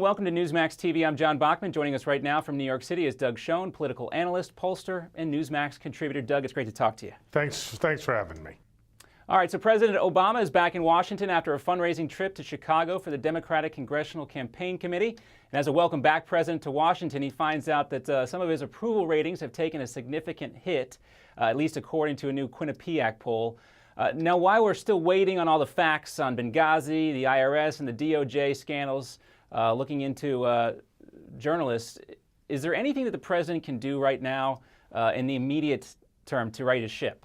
welcome to Newsmax TV. I'm John Bachman. Joining us right now from New York City is Doug Schoen, political analyst, pollster, and Newsmax contributor. Doug, it's great to talk to you. Thanks for having me. All right, so President Obama is back in Washington after a fundraising trip to Chicago for the Democratic Congressional Campaign Committee. And as a welcome back president to Washington, he finds out that some of his approval ratings have taken a significant hit, at least according to a new Quinnipiac poll. Now, while we're still waiting on all the facts on Benghazi, the IRS, and the DOJ scandals, looking into journalists, is there anything that the president can do right now in the immediate term to right his ship?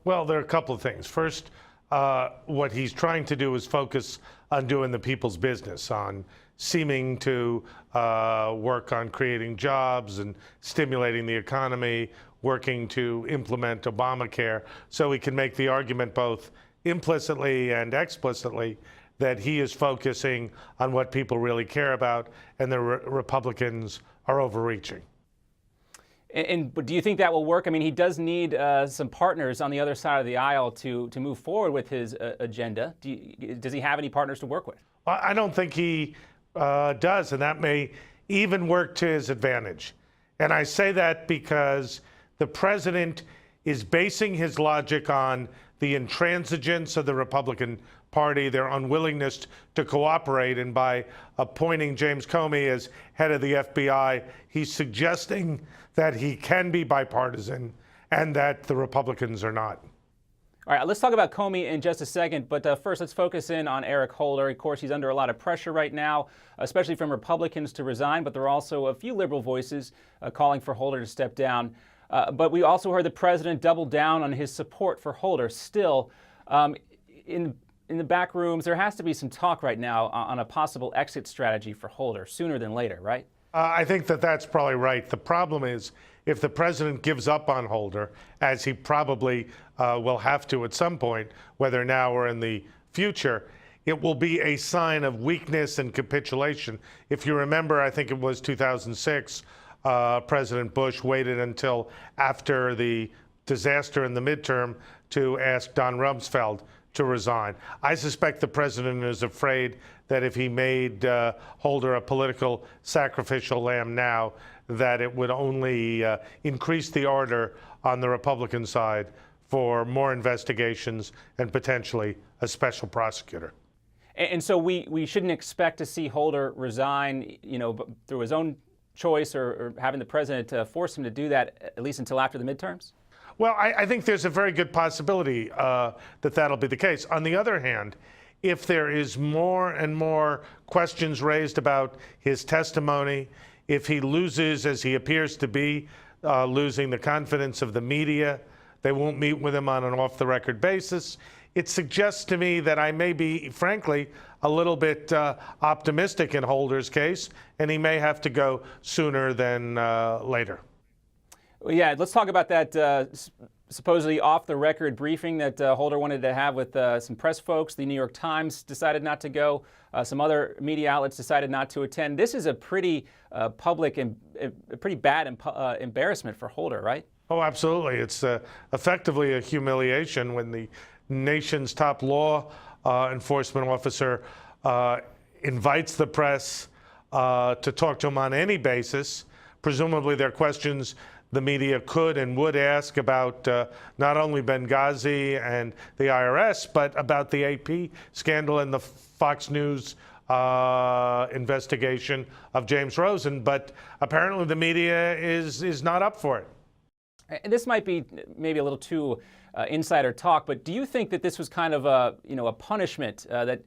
Well, there are a couple of things. First, what he's trying to do is focus on doing the people's business, on seeming to work on creating jobs and stimulating the economy, working to implement Obamacare, so he can make the argument both implicitly and explicitly that he is focusing on what people really care about and the Republicans are overreaching. But do you think that will work? I mean, he does need some partners on the other side of the aisle to move forward with his agenda. Does he have any partners to work with? I don't think he does, and that may even work to his advantage. And I say that because the president is basing his logic on the intransigence of the Republican Party, their unwillingness to cooperate, and by appointing James Comey as head of the FBI, he's suggesting that he can be bipartisan and that the Republicans are not. All right, let's talk about Comey in just a second, but first let's focus in on Eric Holder. Of course, he's under a lot of pressure right now, especially from Republicans to resign, but there are also a few liberal voices calling for Holder to step down. But we also heard the president double down on his support for Holder. Still, in the back rooms, there has to be some talk right now on a possible exit strategy for Holder sooner than later, right? I think that that's probably right. The problem is if the president gives up on Holder, as he probably will have to at some point, whether now or in the future, it will be a sign of weakness and capitulation. If you remember, I think it was 2006, President Bush waited until after the disaster in the midterm to ask Don Rumsfeld to resign. I suspect the president is afraid that if he made Holder a political sacrificial lamb now, that it would only increase the ardor on the Republican side for more investigations and potentially a special prosecutor. And so we shouldn't expect to see Holder resign, through his own choice or having the president force him to do that, at least until after the midterms? Well, I think there's a very good possibility that that'll be the case. On the other hand, if there is more and more questions raised about his testimony, if he loses, as he appears to be, losing the confidence of the media, they won't meet with him on an off-the-record basis. It suggests to me that I may be, frankly, a little bit optimistic in Holder's case, and he may have to go sooner than later. Well, yeah, let's talk about that supposedly off-the-record briefing that Holder wanted to have with some press folks. The New York Times decided not to go. Some other media outlets decided not to attend. This is a pretty public and a pretty bad embarrassment for Holder, right? Oh, absolutely. It's effectively a humiliation when the nation's top law enforcement officer invites the press to talk to him on any basis. Presumably there are questions the media could and would ask about not only Benghazi and the IRS, but about the AP scandal and the Fox News investigation of James Rosen. But apparently the media is not up for it. And this might be maybe a little too insider talk, but do you think that this was kind of a punishment that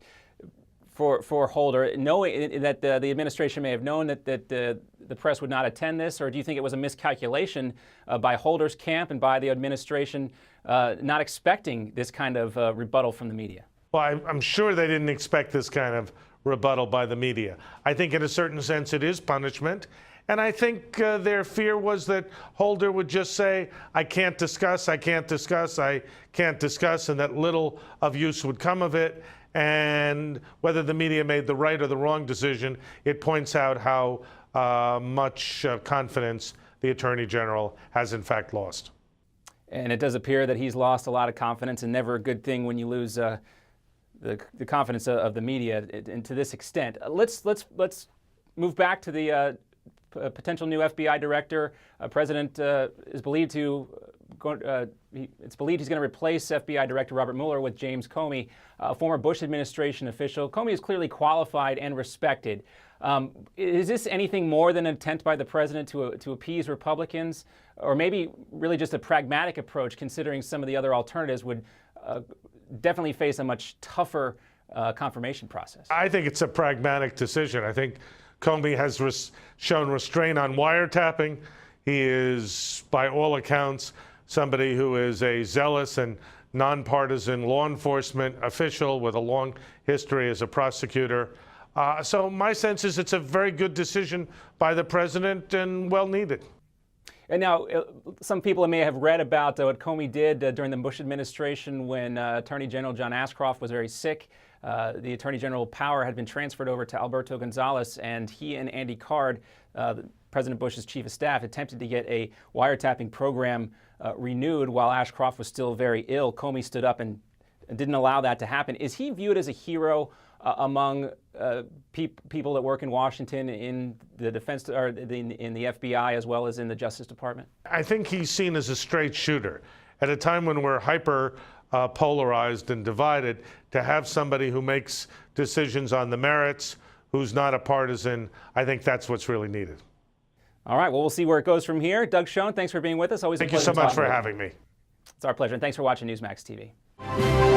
for Holder, knowing that the administration may have known that the press would not attend this, or do you think it was a miscalculation by Holder's camp and by the administration not expecting this kind of rebuttal from the media? Well, I'm sure they didn't expect this kind of rebuttal by the media. I think in a certain sense it is punishment. And I think their fear was that Holder would just say, I can't discuss, I can't discuss, I can't discuss, and that little of use would come of it. And whether the media made the right or the wrong decision, it points out how much confidence the Attorney General has in fact lost. And it does appear that he's lost a lot of confidence, and never a good thing when you lose the confidence of the media, and to this extent. Let's move back to the potential new FBI director. President is believed to. It's believed he's going to replace FBI Director Robert Mueller with James Comey, a former Bush administration official. Comey is clearly qualified and respected. Is this anything more than an attempt by the president to appease Republicans, or maybe really just a pragmatic approach, considering some of the other alternatives would definitely face a much tougher confirmation process? I think it's a pragmatic decision. I think Comey has shown restraint on wiretapping. He is, by all accounts, somebody who is a zealous and nonpartisan law enforcement official with a long history as a prosecutor. So my sense is it's a very good decision by the president and well needed. And now, some people may have read about what Comey did during the Bush administration when Attorney General John Ashcroft was very sick. The Attorney General power had been transferred over to Alberto Gonzales, and he and Andy Card, President Bush's chief of staff, attempted to get a wiretapping program renewed while Ashcroft was still very ill. Comey stood up and didn't allow that to happen. Is he viewed as a hero among people that work in Washington in the defense or in the FBI as well as in the Justice Department? I think he's seen as a straight shooter. At a time when we're hyper polarized and divided, to have somebody who makes decisions on the merits, who's not a partisan, I think that's what's really needed. All right, well, we'll see where it goes from here. Doug Schoen, thanks for being with us. Always a pleasure. Thank you so much for having me. It's our pleasure, and thanks for watching Newsmax TV.